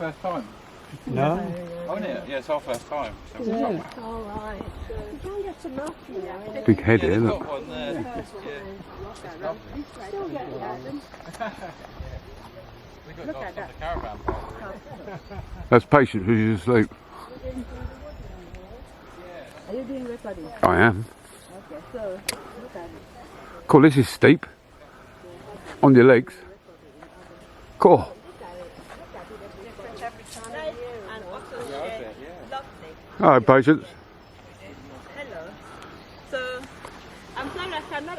First time? No? Oh, yeah, yeah, it's our first time. So Yeah. All right. You can get some off, you know. Big head here, they've look. got one there. Still get them. We got dogs on the caravan park. That's Patience who's asleep. Are you doing recording? I am. Okay, so look at it. Cool, this is steep. On your legs. Cool. And also lovely. Alright, Patience. Hello. So I'm sorry I cannot.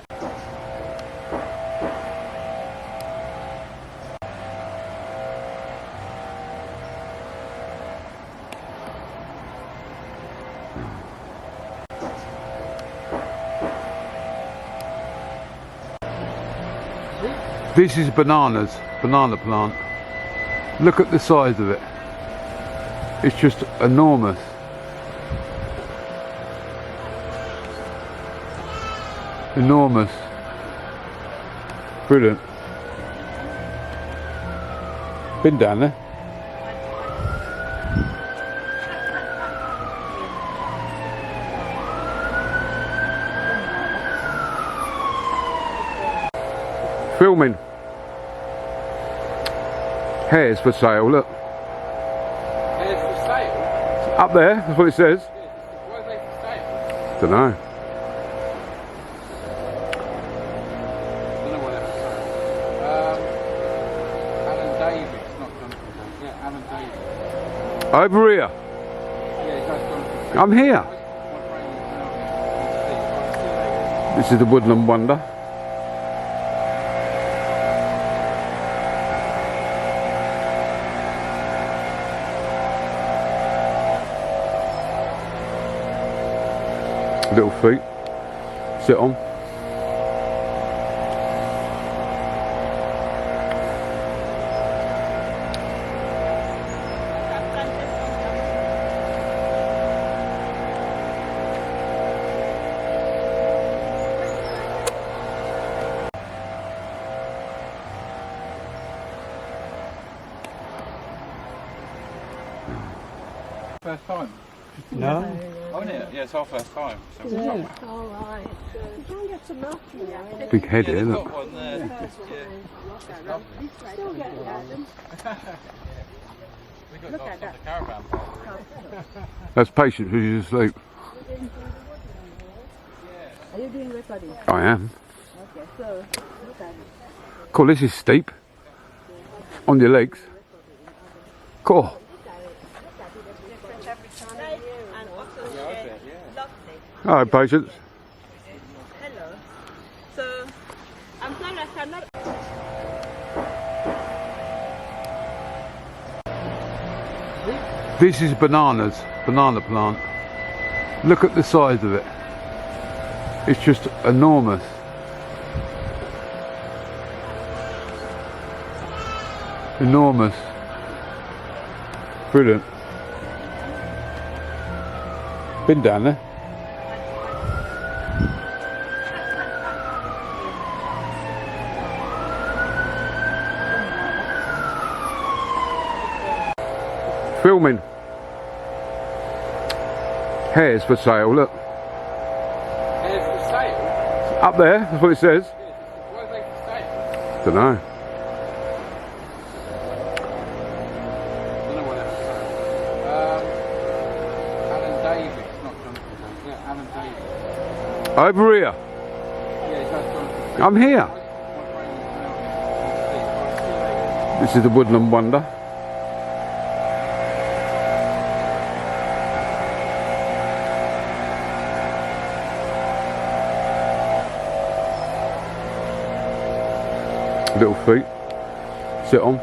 This is banana plant. Look at the size of it. It's just enormous. Enormous. Brilliant. Been down there. Filming. Hares for sale, look. Hares for sale? Up there, that's what it says. Why are they for sale? Don't know. Don't know why they're for sale. Alan Davis, not Jonathan. Yeah, Alan Davis. Over here. Yeah, he does Jonathan. I'm here. My brain is now. This is the Woodland Wonder. Little feet. Sit on. First time? No? Oh, yeah, yeah, it's our first time. So Yeah. All right. You can get some off, you know. Big head yeah, here, they've look. got one there. Still get them. We got Look dogs at on that. the caravan park. That's Patience who's asleep. Are you doing recording? I am. Okay, so look at it. Cool, this is steep. On your legs. Cool. And also lovely. Alright, Patience. Hello. So I'm sorry I cannot. This is banana plant. Look at the size of it. It's just enormous. Enormous. Brilliant. Been down there. Filming. Hares for sale, look. Hares for sale? Up there, that's what it says. Why are they for sale? Don't know. Don't know why they're for sale. Alan Davis, not Jonathan. Yeah, Alan Davis. Over here. Yeah, he does Jonathan. I'm here. My brain is now. This is the Woodland Wonder. Little feet. Sit on.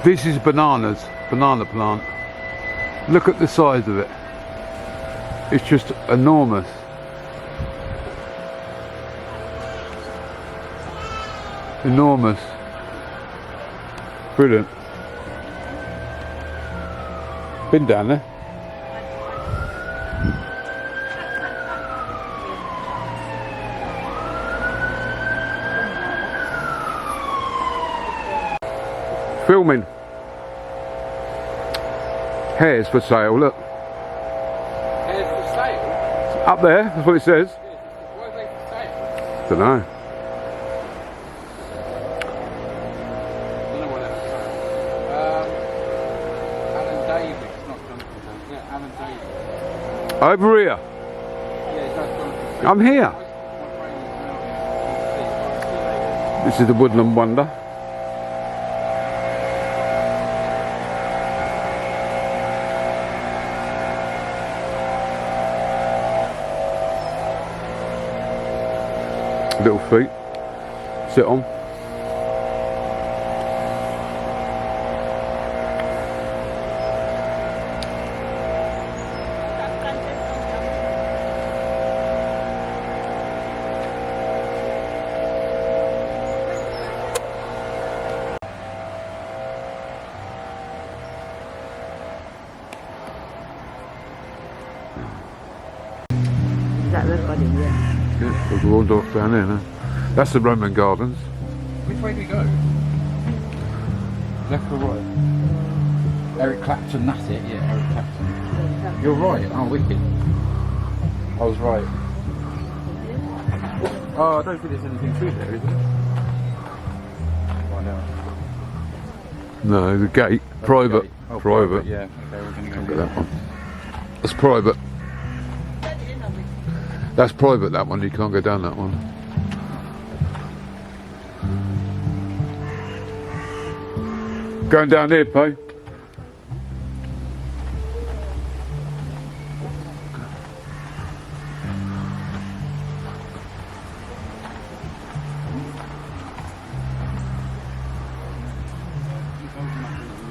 This is banana plant. Look at the size of it. It's just enormous. Enormous. Brilliant. Been down there. Filming. Hares for sale, look. Hares for sale? Up there, that's what it says. Why are they for sale? Don't know. Don't know what they're for sale. Alan Davis, not Jonathan Davis. Yeah, Alan Davis. Over here. Yeah, that's Jonathan. I'm here. My brain is now. This is the Woodland Wonder. Little feet. Sit on. That recording, yeah. Yeah, there's a Waldorf down there now. That's the Roman Gardens. Which way do we go? Left or right? Eric Clapton, that's it, yeah, Eric Clapton. You're right, oh wicked. I was right. Oh, I don't think there's anything through there, is there? Find out. No, the gate. Private. Okay. Oh, private. yeah, okay, we're going to go Look do at that. that one. That's private. That's private, that one. You can't go down that one. Going down here, Pay.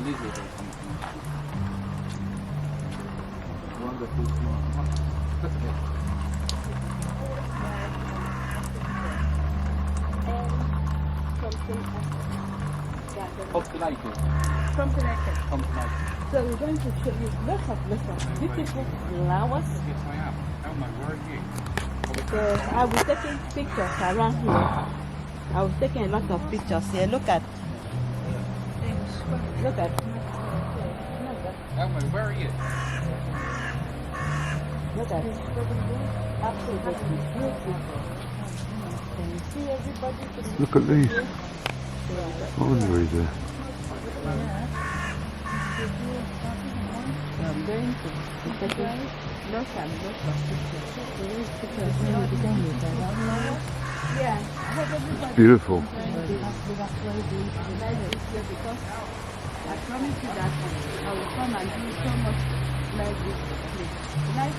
Lizard or something. Wonderful smile. Look at it. Constellation. Completed. Constellation. So we're going to show you lots of beautiful flowers. Yes, I am. Elmo, where are you? So I was taking pictures around here. I was taking a lot of pictures here. Look at. Elmo, where are you? Look at. Absolutely beautiful. Can you see everybody? Look at these. Laundry there. So I'm going to be taking lots and lots of pictures. Yeah, I hope everybody Beautiful. because I promise you that I will come and do so much like this place.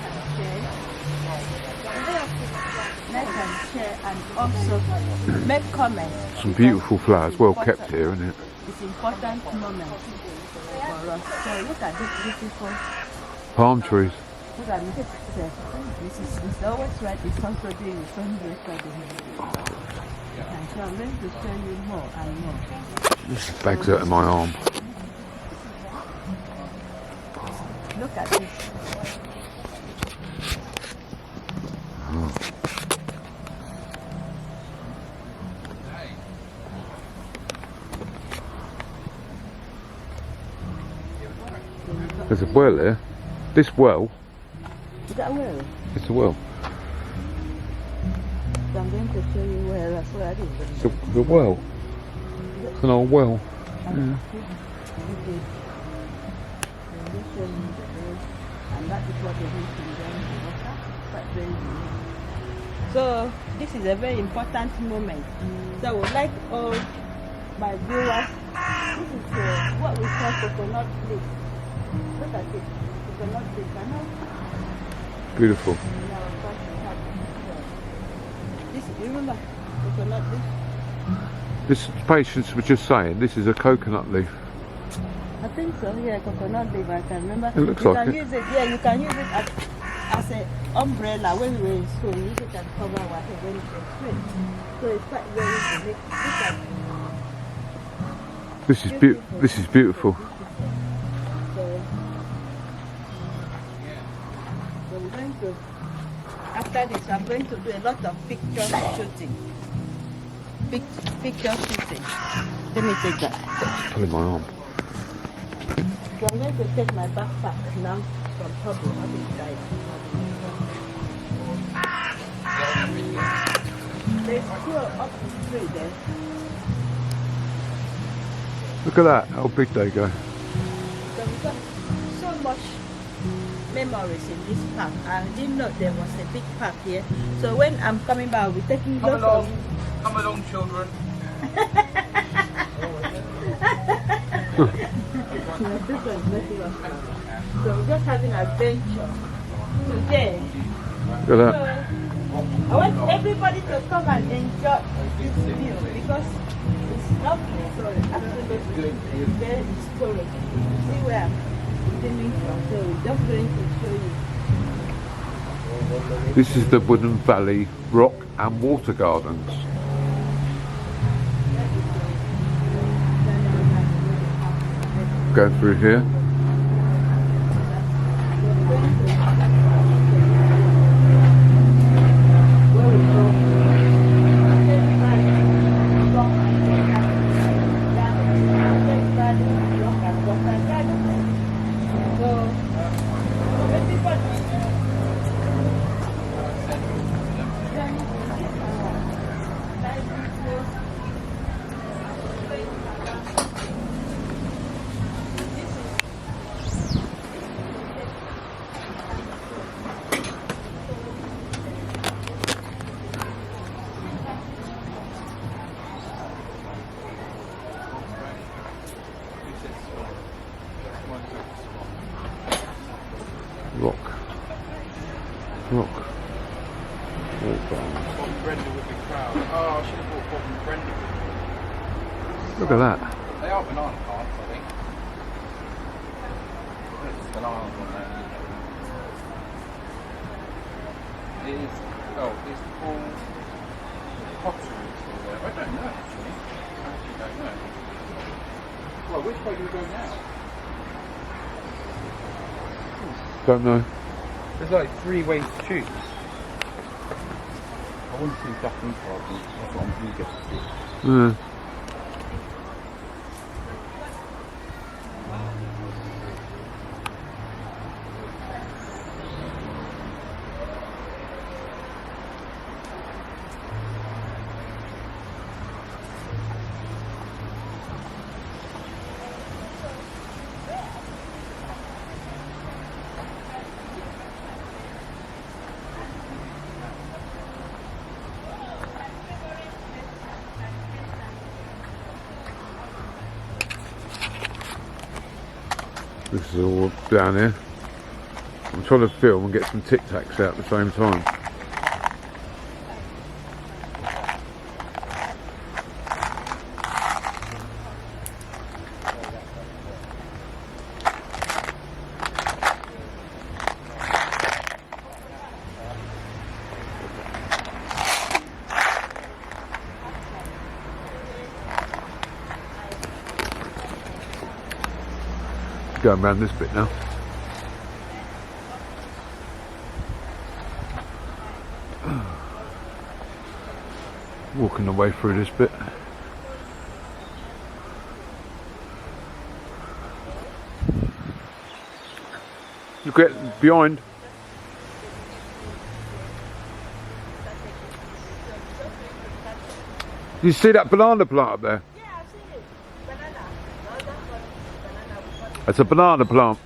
Like and share and also make comments. Some beautiful flowers. Well kept here, isn't it? It's important moment for us. So look at this beautiful. Palm trees. Look at this. It's always right. It's also doing the same recording. And so I'm going to show you more and more. This bag's out of my arm. Look at this. There's a well there. This well, Is that well? it's a well. So I'm going to show you where that's where I did. It's a well. It's an old well. And that is what they need to do. So this is a very important moment. So I would like all my viewers, this is what we call coconut leaf. Look at it, coconut leaf. I know Beautiful. in our country we have this. You remember coconut leaf? This patients were just saying this is a coconut leaf. I think so, yeah, coconut leaf, I can remember. It looks you like can it. use it, yeah, you can use it as as an umbrella when we were in school. We used it and cover our head when it was rain. So it's quite very unique. Look at This is beautiful. so we're going to, after this, I'm going to do a lot of picture shooting. Picture shooting. Let me take that. Pulling my arm. So I'm going to take my backpack now from Hubble. There's two up the tree there. Look at that, how big they go. So we've got so much memories in this park. I didn't know there was a big park here. So when I'm coming back, I'll be taking Come lots along. of... Come along, children. So we're just having an adventure today. Look at So that. I want everybody to come and enjoy this view because it's lovely. So absolutely it's very historic. See where I'm coming from. So we're just going to show you. This is the Wooden Valley Rock and Water Gardens. Go through here. Rock. Rock. Walk down. Bob and Brenda would be proud. Oh, I should have brought Bob and Brenda with me. Look at that. They are banana plants, I think. There's bananas on there. It is, it's all pottery still there. I don't know actually. I actually don't know. Well, which way do we go now? Don't know. There's like 3 ways to choose. I want to see Japanese gardens. That's what I'm eager to see. Yeah. This is all down here. I'm trying to film and get some Tic Tacs out at the same time. Going around this bit now. Walking the way through this bit. Look at behind. You see that banana plant up there? Yeah, I've seen it. Banana. No, that's not banana. It's a banana plant.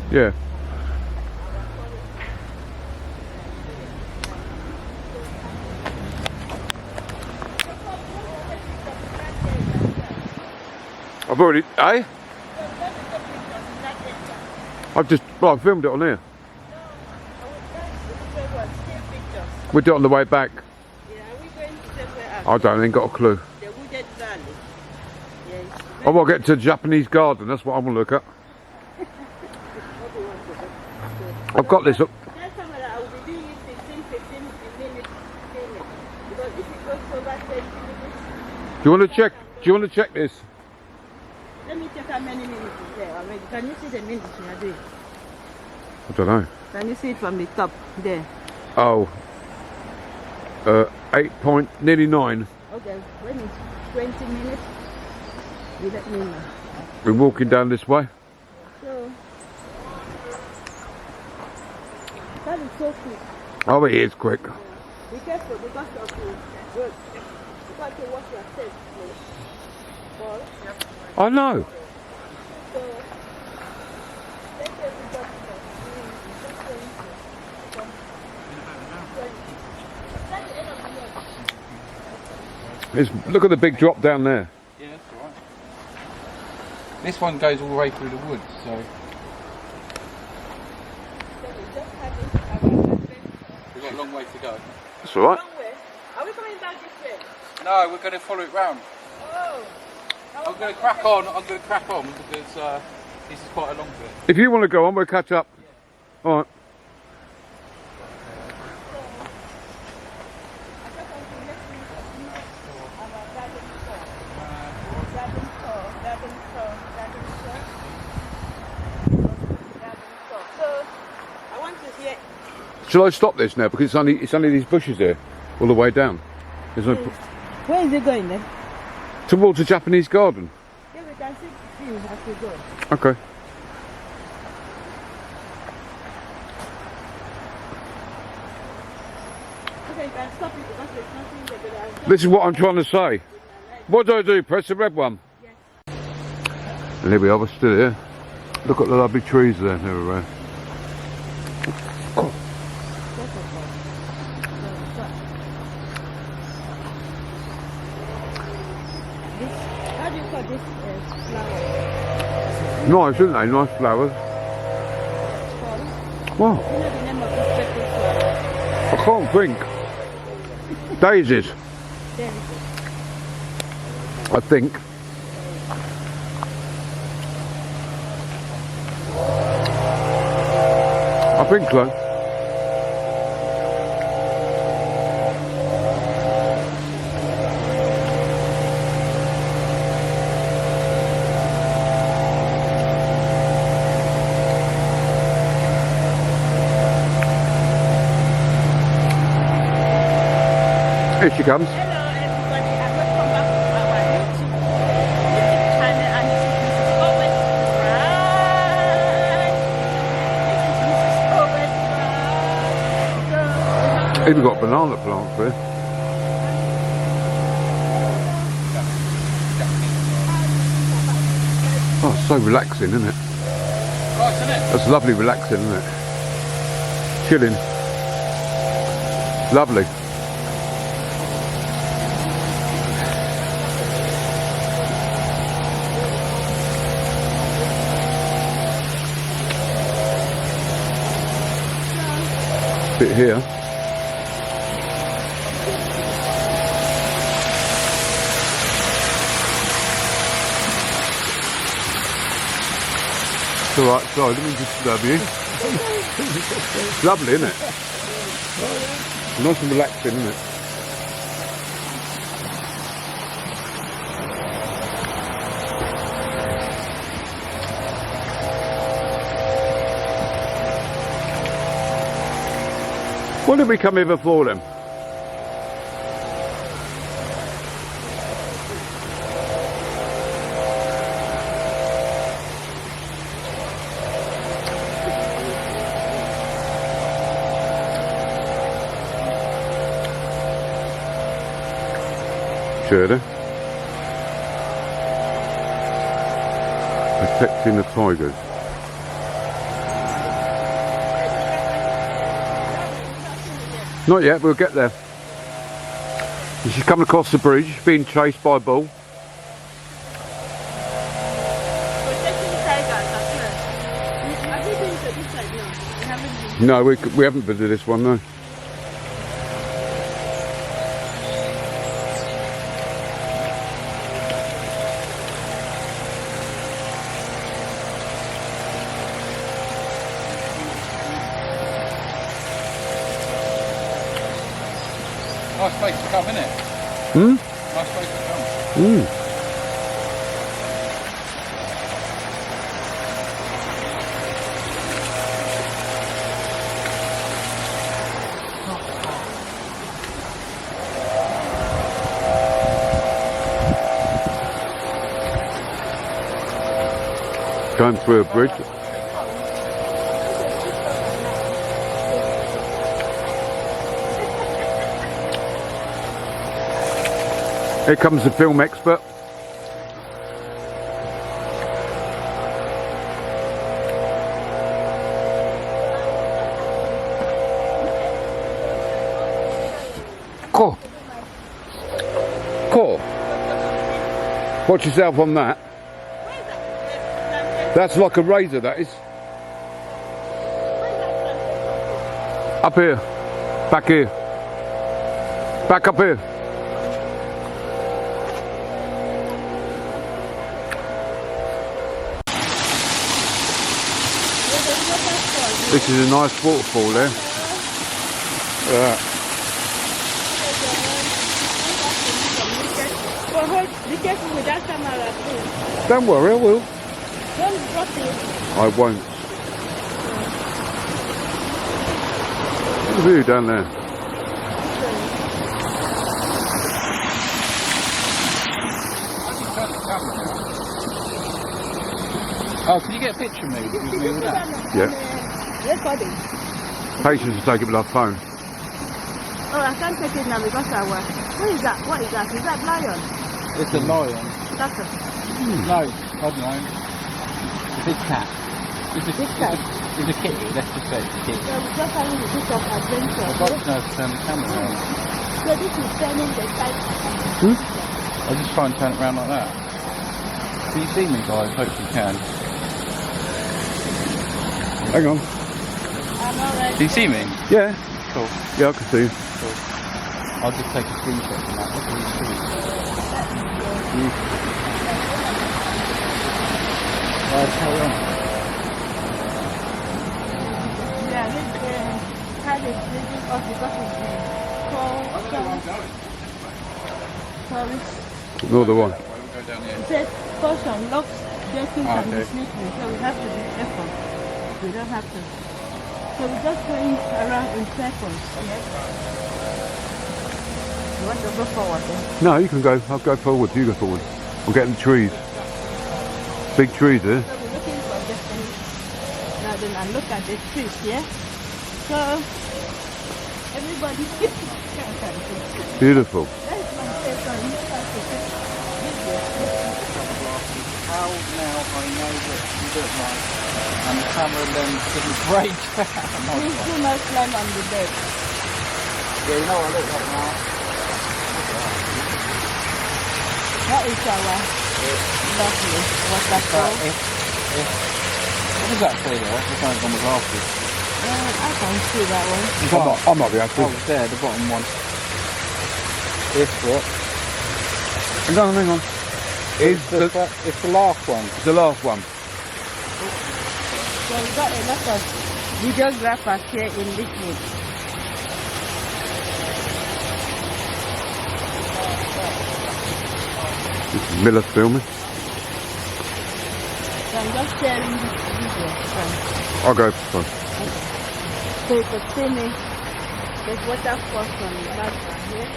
Yeah. I've already, eh? I've just, well, I filmed it on here. We'll do it on the way back. Yeah, are we going to somewhere else? I don't think got a clue. The Wooded Valley. Yes. I want to get to the Japanese garden, that's what I want to look at. What do you want to go? I've got this. Tell someone that I will be doing it 15 minutes payment. Because if it goes over 20 minutes, Do you want to check? Do you want to check this? let me check how many minutes is there already. Can you see the minutes we are doing? I don't know. Can you see it from the top there? Oh. 8 point, nearly 9. Okay, when it's 20 minutes, you let me know. We're walking down this way. So, that is so quick. Oh, it is quick. Be careful because of the road. You got to watch your step, please. Paul. I know. So, let everybody know. Just going to come. That's the end of the road. Look at the big drop down there. Yeah, that's alright. This one goes all the way through the woods, so So we just have it. we've got a long way to go. That's all right. Long way. Are we coming back this way? No, we're going to follow it round. Oh. I'm going to crack on. Because this is quite a long bit. If you want to go on, we'll catch up. All right. Shall I stop this now? Because it's only these bushes here, all the way down. There's no, Where is it going then? towards the Japanese garden. Yeah, we can see you as we go. Okay. Okay, you can stop it because there's nothing there. But there's This is what I'm trying to say. What do I do? Press the red one? Yes. And here we are, we're still here. Look at the lovely trees there, everywhere. Oh. How do you call this flower? Nice, isn't they? Nice flowers. Wow, You know the name of this purple flower? I can't think. Daisies, There it is. I think. I think so. Here she comes. Hello everybody, and welcome back to our YouTube channel, and this is Mrs. Owen Bride. This is Mrs. Owen Bride. So, Even got banana plants there. Oh, it's so relaxing, isn't it? Right, isn't it? That's lovely relaxing, isn't it? Chilling. Lovely. Bit here. It's alright, sorry, let me disturb you. Lovely, isn't it? Nice and relaxing, isn't it? What did we come here for then? Shirley. Protecting the tigers. Not yet, we'll get there. She's coming across the bridge, being chased by a bull. protecting tigers as well. Have you been to this side? No, we haven't been. No, we haven't been to this one, no. Nice place to come, isn't it? Hmm? Nice place to come. Mm. Going through a bridge. Here comes the film expert. Cool. Cool. Watch yourself on that. That's like a razor, that is. Up here. Back here. Back up here. This is a nice waterfall there. Be careful with that camera, please. Don't worry, I will. Don't drop it. I won't. Look at the view down there. Oh, can you get a picture of me? With me with that? Yeah. Recording. Patience will take it with our phone. Oh, I can't take it now because I was. What is that? What is that? Is that lion? It's a lion. That's a No, I don't know. It's a big cat. It's a big cat. It's a kitty, let's just say it's a kitty. So we're just having a bit of adventure. I'd like to know if to turn the camera around. So this is turning the side. I'll just try and turn it around like that. Can you see me, guys? Hope you can. Hang on. I'm alright. Do you see me? Yeah. Cool. Yeah, I can see you. Cool. I'll just take a screenshot from that. Look at these trees. Right, carry on. Yeah, this had it leading us because it's called tourist. Another one. We'll go down here. It says caution, locks, jerking Ah, can be okay. slippery, so we have to be careful. We don't have to. So we're just going around in circles. You want to go forward then? No, you can go. I'll go forward. You go forward. I'm getting the trees. Big trees there. So we're looking for destiny. Now then I look at the trees, yeah? So everybody Beautiful. that is my station. You have to take video. How now I know that you don't like and the camera lens didn't break. Please do not climb on the bed. Yeah, you know what I look like now? That is our lovely waterfall. What does that say there? It's like on the glasses. I can see that one. I might be able to. Oh, it's there, the bottom one. This what? Hang on. It's the last one. It's the last one. So we got a lot of videographers here in this wood. This is Miller's filming. So I'm just sharing this video. I'll go first. So you can see me. There's waterfalls on the back here.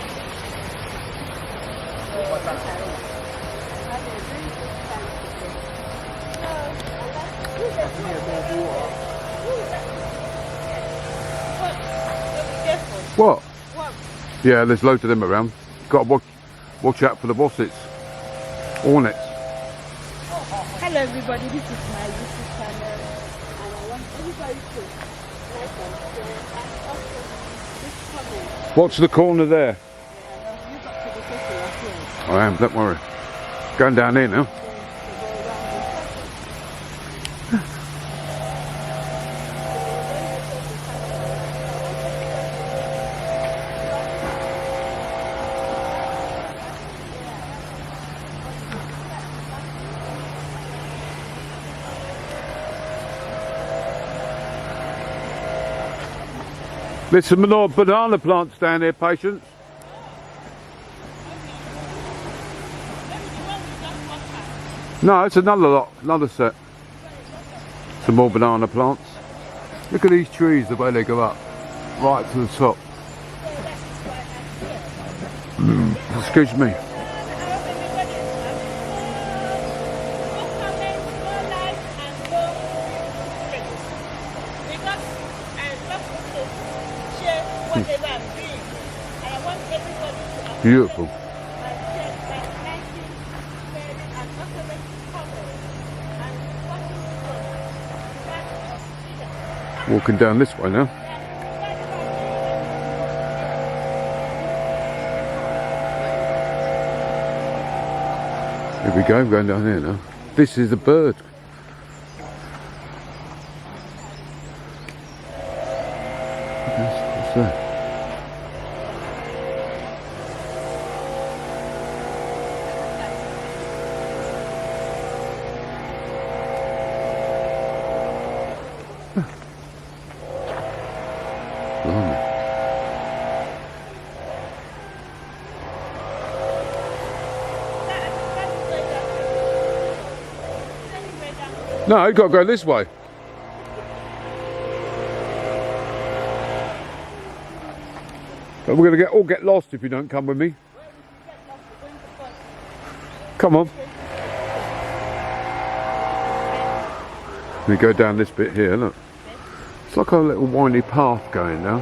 What? What? Yeah, there's loads of them around. Got to watch out for the wassets. Hornets. Hello everybody, this is my YouTube channel and I want everybody to like and share and also this comment. Watch the corner there. Yeah, you got to be careful of things. I am, don't worry. Going down here now. There's some more banana plants down here, Patience. No, it's another lot, another set. Some more banana plants. Look at these trees, the way they go up, right to the top. Excuse me. Beautiful. Walking down this way now. Here we go, going down here now. This is a bird. What's that? No, you've got to go this way. But we're going to all get lost if you don't come with me. Come on. We go down this bit here, look. It's like a little windy path going now.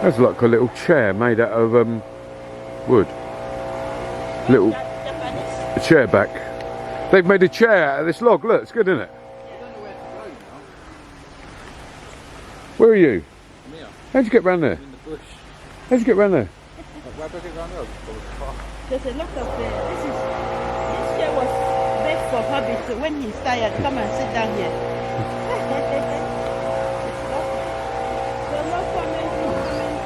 That's like a little chair made out of wood. Little a chair back. They've made a chair out of this log. Look, it's good, isn't it? Where are you? I'm here. How'd you get round there? In the bush. How'd you get round there? Where did I get round there? There's a lot of this chair was made for Hobby, so when he's tired, come and sit down here. It's lovely. So no comment, no comment.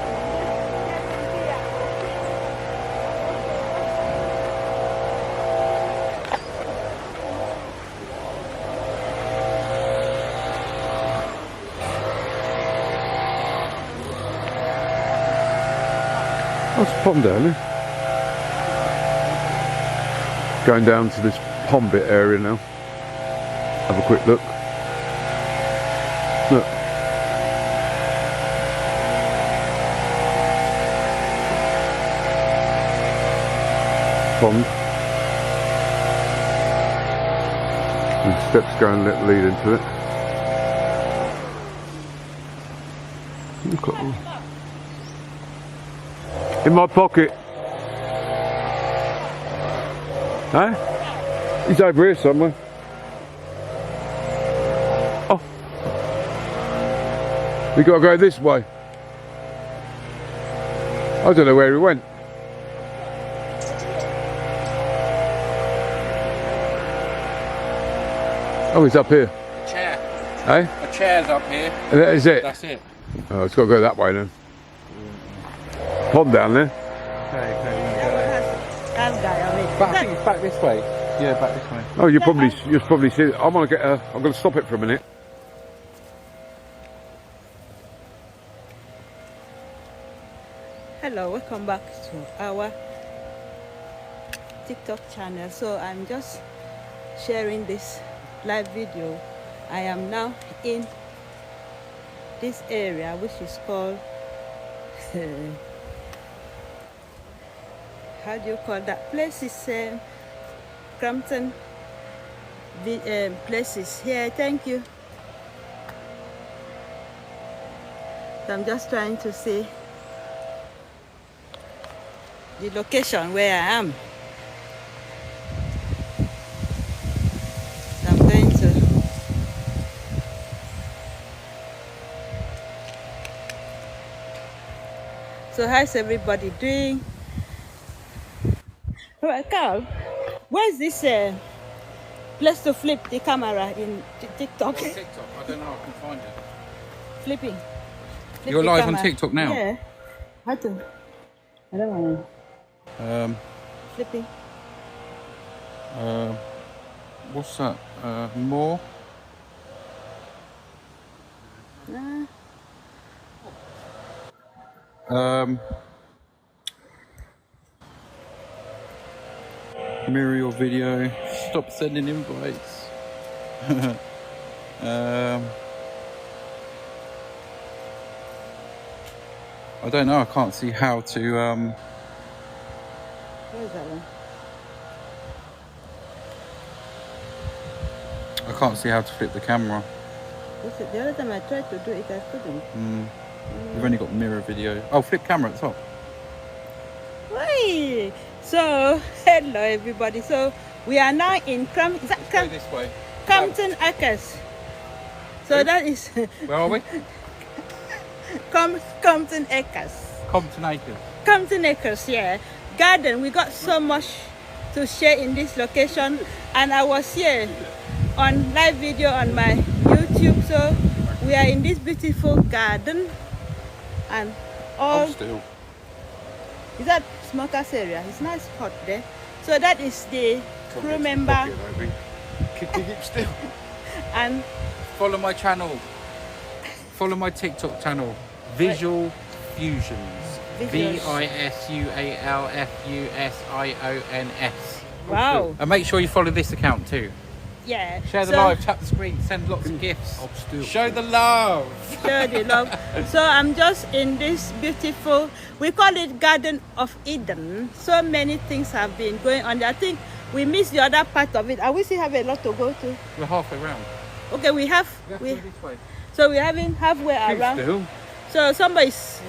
That's a pond down there. Going down to this pond bit area now. Have a quick look. Look. Pond. And steps going lead into it. Look at all. In my pocket. Huh? He's over here somewhere. Oh. We got to go this way. I don't know where he went. Oh, he's up here. A chair. Eh? A chair's up here. And that is it? That's it. Oh, it's got to go that way then. Pond down there. But I think it's back this way. Yeah, back this way. Oh, you'll probably see it. I'm going to stop it for a minute. Hello, welcome back to our TikTok channel. So I'm just sharing this live video. I am now in this area which is called how do you call that place? Is Crampton places here. Thank you. So I'm just trying to see the location where I am. So I'm going to so how's everybody doing? Right, Carl, where's this place to flip the camera in TikTok? TikTok, I don't know, I can find it. Flipping. You're live on TikTok now? Yeah. How to? I don't want to. Flipping. What's that? More? mirror your video. Stop sending invites. I don't know. I can't see how to. Where is that one? I can't see how to flip the camera. The other time I tried to do it, I couldn't. We've only got mirror video. Oh, flip camera at the top. Hey! So, hello everybody. So, we are now in is that Go this way. Compton Acres. So that is Where are we? Compton Acres. Compton Acres. Compton Acres, yeah. Garden. We got so much to share in this location, and I was here on live video on my YouTube. So we are in this beautiful garden, and all. Hold still. Is that smokers area? It's nice hot there. So that is the crew member Keep still. and Follow my channel. Follow my TikTok channel. Visual Fusions. VISUALFUSIONS. wow. And make sure you follow this account too. Yeah. Share the So- live, tap the screen, send lots of gifts. Show the love. Show the love. So I'm just in this beautiful, we call it Garden of Eden. So many things have been going on there. I think we missed the other part of it. And we still have a lot to go to. We're halfway round. Okay, we have, Go we, this way. so we're having halfway around. Still. So somebody's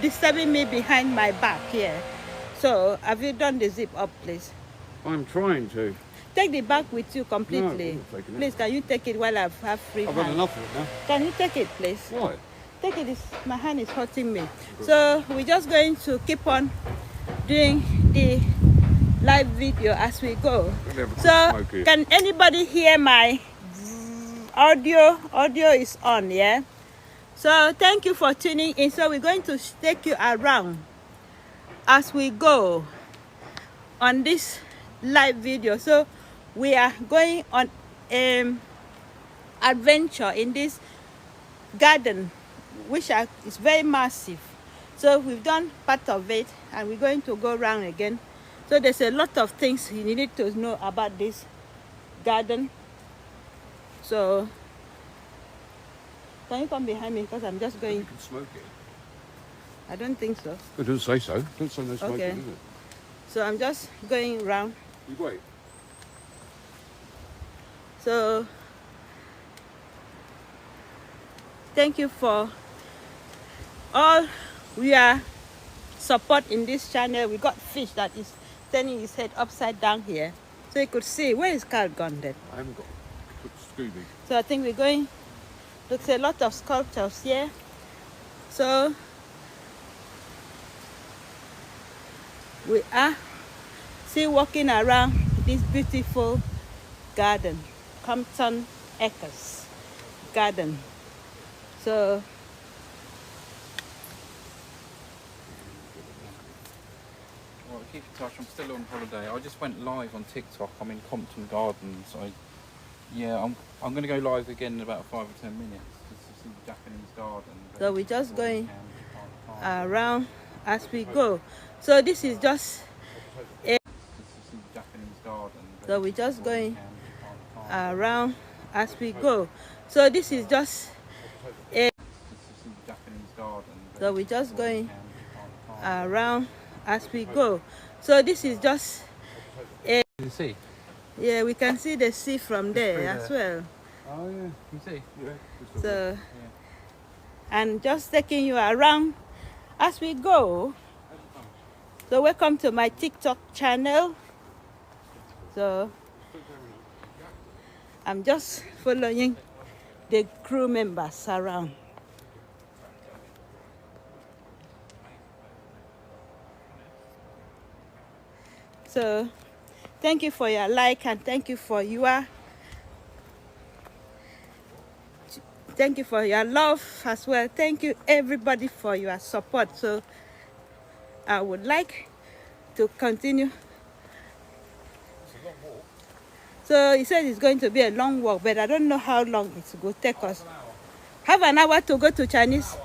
disturbing me behind my back here. So have you done the zip up, please? I'm trying to. Take the bag with you completely. I'm not taking it. Please, can you take it while I have free I've had hand? enough of it now. Can you take it, please? Why? Take it. My hand is hurting me. So we're just going to keep on doing the live video as we go. So can anybody hear my audio? Audio is on, yeah? So thank you for tuning in. So we're going to take you around as we go on this live video. So we are going on adventure in this garden, which is very massive. So we've done part of it, and we're going to go around again. So there's a lot of things you need to know about this garden. So can you come behind me, because I'm just going. You can smoke it. I don't think so. It doesn't say so. It doesn't say no smoking, Okay. does it? So I'm just going around. You wait. So thank you for all your support in this channel. We got fish that is turning his head upside down here, so you could see. Where is Carl gone then? I haven't got Scooby. So I think we're going. Looks a lot of sculptures here. So we are still walking around this beautiful garden, Compton Acres garden. So Well, keep in touch. I'm still on holiday. I just went live on TikTok. I'm in Compton Gardens. I'm going to go live again in about 5 or 10 minutes just to see the Japanese garden. So we're just going around as we go. So this is just to see the Japanese garden. So we're just going around as we go. So this is just to see the Japanese garden. So we're just going around as we go. So this is just You can see. yeah, we can see the sea from there as well. Oh yeah, you see. Yeah. So and just taking you around as we go. So welcome to my TikTok channel. So I'm just following the crew members around. So thank you for your like, and thank you for your love as well. Thank you everybody for your support. So I would like to continue. So he said it's going to be a long walk, but I don't know how long it's going to take us. Have an hour to go to Chinese?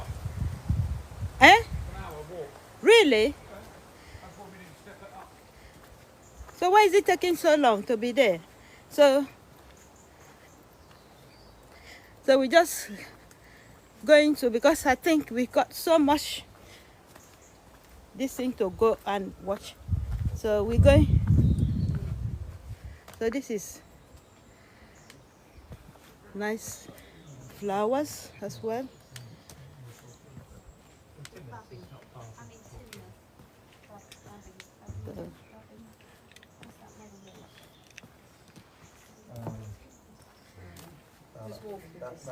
Eh? Really? So why is it taking so long to be there? So we just going to, because I think we got so much this thing to go and watch. So we're going. So this is nice flowers as well.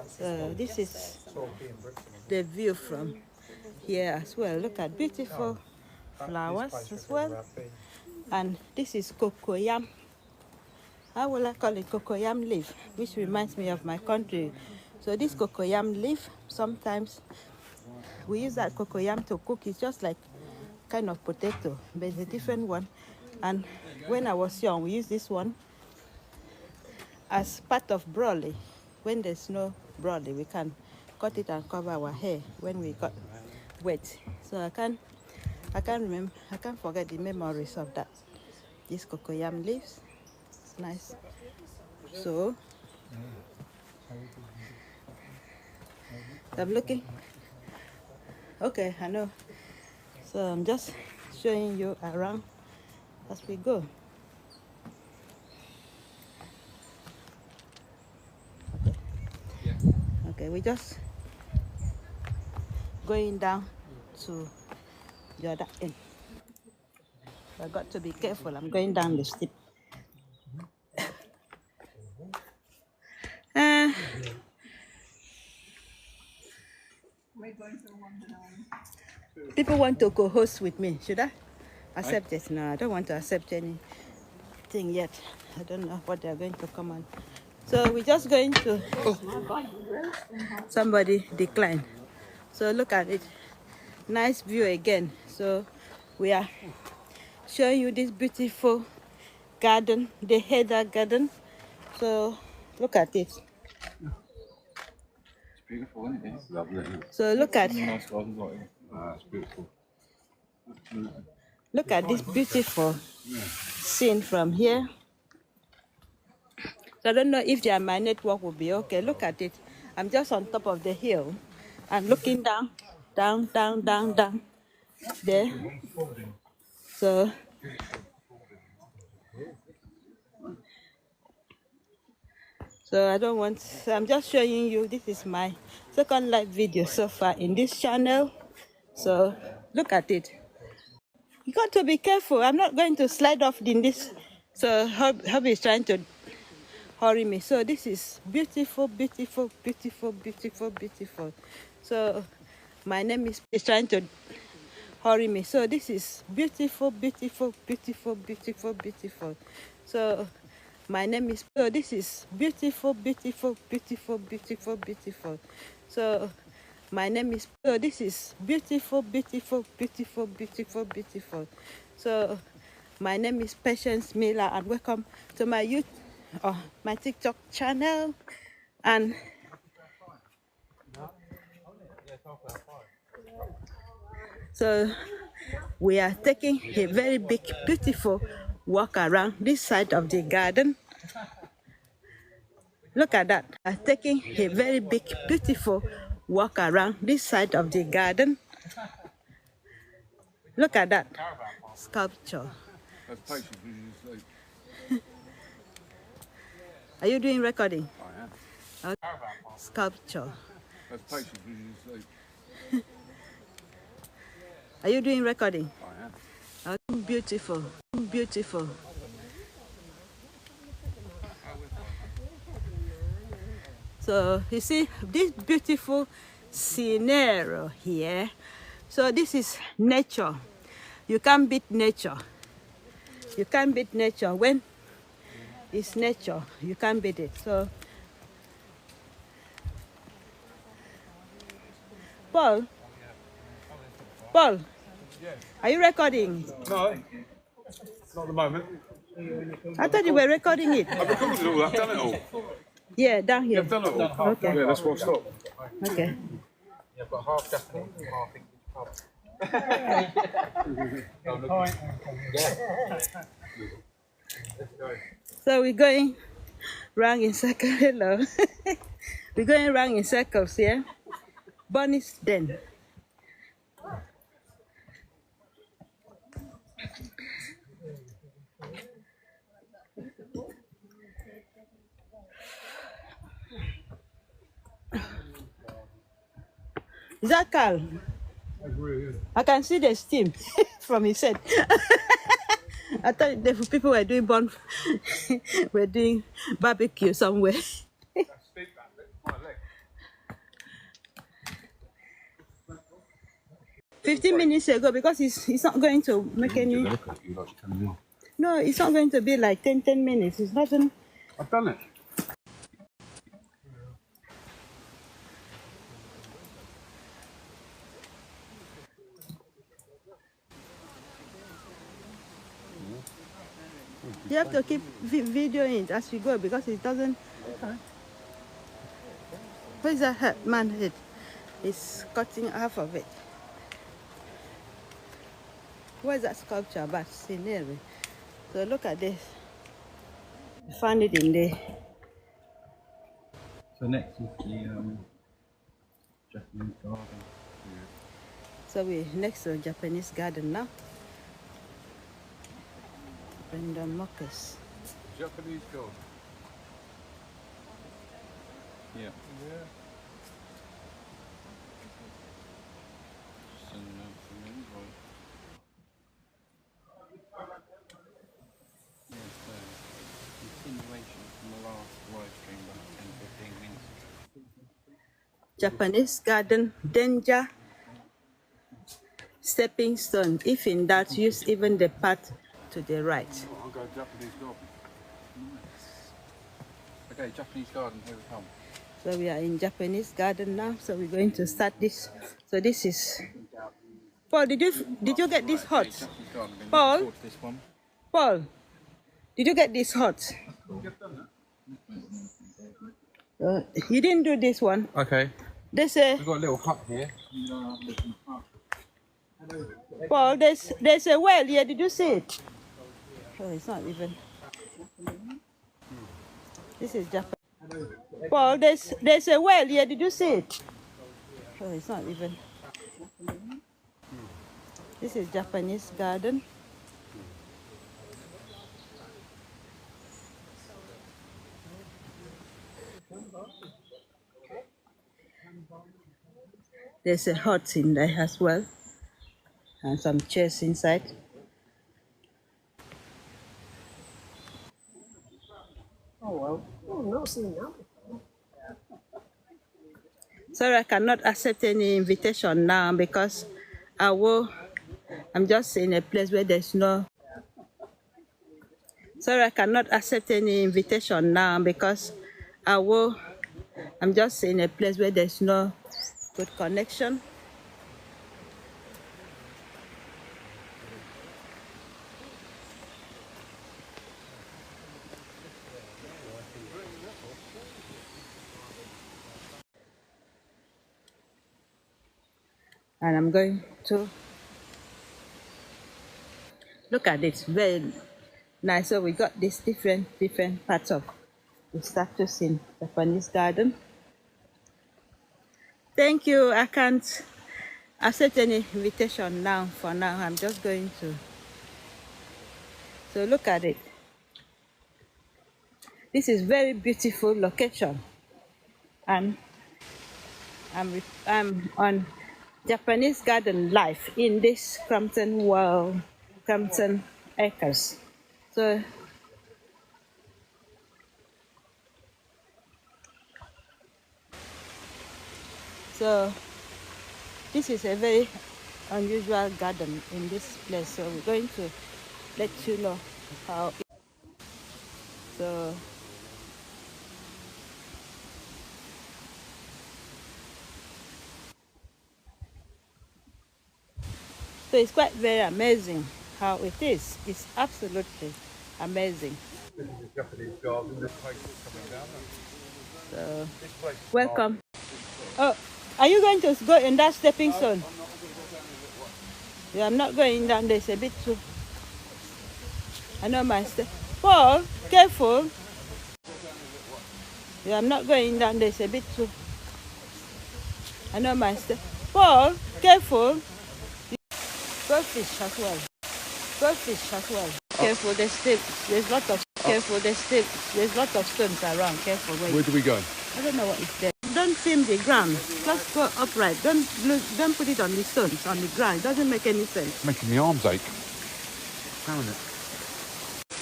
So this is the view from here as well. Look at beautiful flowers as well. And this is cocoyam. How will I call it? Cocoyam leaf, which reminds me of my country. So this cocoyam leaf, sometimes we use that cocoyam to cook. It's just like kind of potato, but it's a different one. And when I was young, we used this one as part of broly. When there's no broly, we can cut it and cover our hair when we got wet. So I can't remember, I can't forget the memories of that. These cocoyam leaves, it's nice. So I'm looking. Okay, I know. So I'm just showing you around as we go. Okay, we just going down to the other end. I got to be careful. I'm going down the steep. People want to co-host with me. Should I accept it? No, I don't want to accept anything yet. I don't know what they're going to come on. So we're just going to. Oh, somebody declined. So look at it. Nice view again. So we are showing you this beautiful garden, the Heather Garden. So look at it. It's beautiful, isn't it? It's lovely. So look at. Nice gardens like it. It's beautiful. Look at this beautiful scene from here. So I don't know if my network will be okay. Look at it. I'm just on top of the hill. I'm looking down, down, down, down, down. There. So I don't want. So I'm just showing you. This is my second live video so far in this channel. So look at it. You got to be careful. I'm not going to slide off in this. So hubby is trying to hurry me. So this is beautiful, beautiful, beautiful, beautiful, beautiful. So my name is trying to hurry me. So this is beautiful, beautiful, beautiful, beautiful, beautiful. So my name is. So this is beautiful, beautiful, beautiful, beautiful, beautiful. So my name is. So this is beautiful, beautiful, beautiful, beautiful, beautiful. So my name is Patience Miller, and welcome to my my TikTok channel. And so we are taking a very big, beautiful walk around this side of the garden. Look at that. We are taking a very big, beautiful walk around this side of the garden. Look at that sculpture. Are you doing recording? I am. Sculpture. Are you doing recording? I am. Beautiful, beautiful. So you see this beautiful scenario here. So this is nature. You can't beat nature. You can't beat nature. When it's nature, you can't beat it. So Paul, are you recording? No, not at the moment. I thought you were recording it. I've recorded all that, done it all. Yeah, down here. I've done it all. Okay. Yeah, that's what I stopped. Okay. Yeah, but half Japanese and half English. So we're going round in circles. Hello. We're going round in circles here. Bunny's Den. Is that Carl? I can see the steam from his head. I thought the people were doing were doing barbecue somewhere. 15 minutes ago, because it's not going to make any. No, it's not going to be like 10 minutes. It's not going. I've done it. You have to keep videoing it as we go because it doesn't. Where's that man head? It's cutting half of it. Where's that sculpture about? Scenery. So look at this. I found it in there. So next is the Japanese garden. So we're next to the Japanese garden now. Brendan Marcus. Japanese garden. Yeah. Just send them out for me, right? Yes, continuation from the last live stream about 10-15 minutes. Japanese garden, danger, stepping stone. If in doubt, use even the path to the right. I'll go Japanese garden. Nice. Okay, Japanese garden, here we come. So we are in Japanese garden now. So we're going to start this. So this is. Paul, did you get this hot? Japanese garden, been Paul? looking forward to this one. Paul, did you get this hot? You didn't do this one. Okay. There's a We've got a little hut here. Paul. There's a well here. Did you see it? Oh, it's not even. This is Japan. Paul, there's a well here. Did you see it? Oh, it's not even. This is Japanese garden. There's a hut in there as well, and some chairs inside. Oh well, no seeing now. Sorry, I cannot accept any invitation now because I'm just in a place where there's no. Sorry, I cannot accept any invitation now because I'm just in a place where there's no good connection. And I'm going to look at it, very nice. So we got these different parts of the statues in Japanese garden. Thank you. I can't accept any invitation now. For now, I'm just going to. So look at it. This is very beautiful location, and I'm on Japanese garden life in this Crampton World, Crampton Acres. So this is a very unusual garden in this place. So we're going to let you know how. So it's quite very amazing how it is. It's absolutely amazing. This is a Japanese garden. This place is coming down. So This place. welcome. Oh, are you going to go in that stepping stone? Yeah, I'm not going down there. It's a bit too. I know my step. Paul, careful. Yeah, I'm not going down there. It's a bit too. I know my step. Paul, careful. Goldfish as well. Goldfish as well. Careful, there's lot of careful, there's lot of stones around. Careful, wait. Where do we go? I don't know what is there. Don't film the ground. Just go upright. Don't put it on the stones, on the ground. It doesn't make any sense. Making my arms ache. Found it.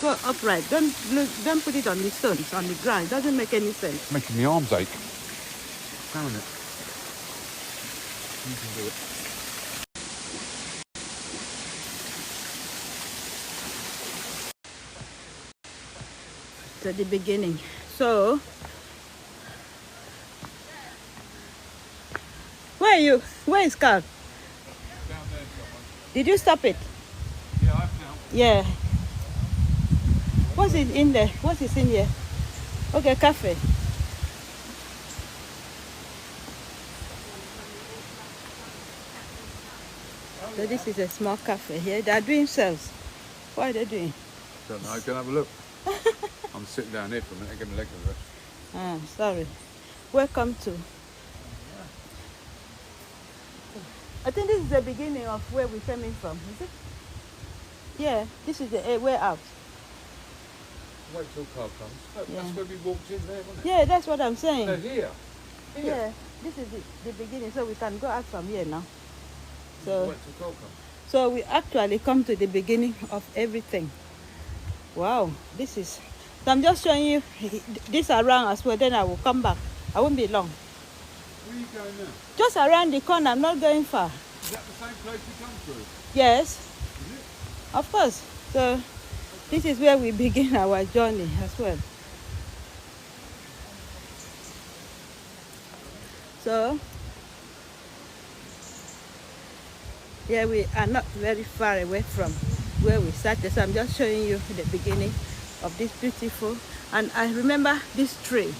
Go upright. Don't put it on the stones, on the ground. It doesn't make any sense. Making my arms ache. Found it. You can do it. At the beginning. So, where are you? Where is Carl? Down there, someone. Did you stop it? Yeah, I've now. Yeah. What's it in there? What is in here? Okay, cafe. So this is a small cafe here. They are doing sales. What are they doing? Don't know. Go and have a look. I'm sitting down here for a minute. Give me a leg of rest. Ah, sorry. Welcome to. I think this is the beginning of where we're coming from, is it? Yeah, this is the way out. Wait till Carl comes. Look, Yeah. that's where we walked in there, wasn't it? Yeah, that's what I'm saying. No, here. Here. Yeah, this is the beginning, so we can go out from here now. So, Wait till Carl comes. so we actually come to the beginning of everything. Wow, this is. So I'm just showing you this around as well. Then I will come back. I won't be long. Where are you going now? Just around the corner. I'm not going far. Is that the same place you come through? Yes, Is it? of course. So this is where we begin our journey as well. So yeah, we are not very far away from where we started. So I'm just showing you the beginning of this beautiful. And I remember this tree.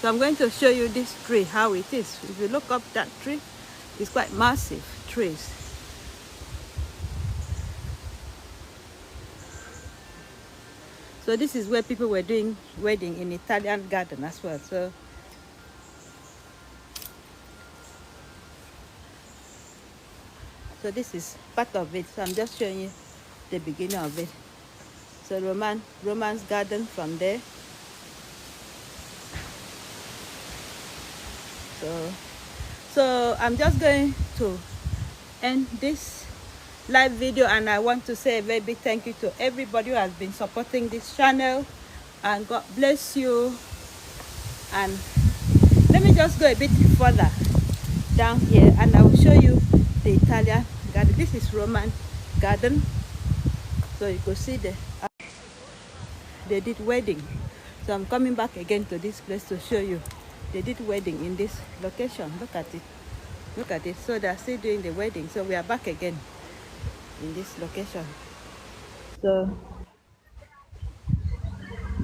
So I'm going to show you this tree, how it is. If you look up that tree, it's quite massive trees. So this is where people were doing wedding in Italian garden as well. So this is part of it. So I'm just showing you the beginning of it. So Roman's garden from there. So I'm just going to end this live video, and I want to say a very big thank you to everybody who has been supporting this channel, and God bless you. And let me just go a bit further down here, and I will show you the Italian garden. This is Roman garden, so you could see they did wedding. So I'm coming back again to this place to show you they did wedding in this location. Look at it. So they're still doing the wedding. So we are back again in this location. So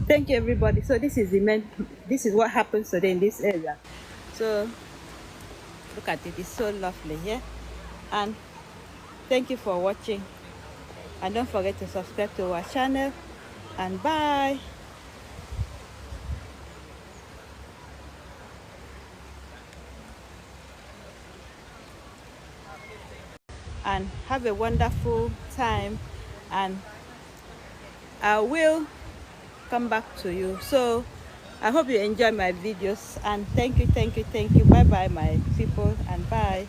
thank you, everybody. So this is what happens today in this area. So look at it. It's so lovely here. And thank you for watching, and don't forget to subscribe to our channel, and bye. And have a wonderful time, and I will come back to you. So I hope you enjoy my videos, and thank you. Bye bye, my people, and bye.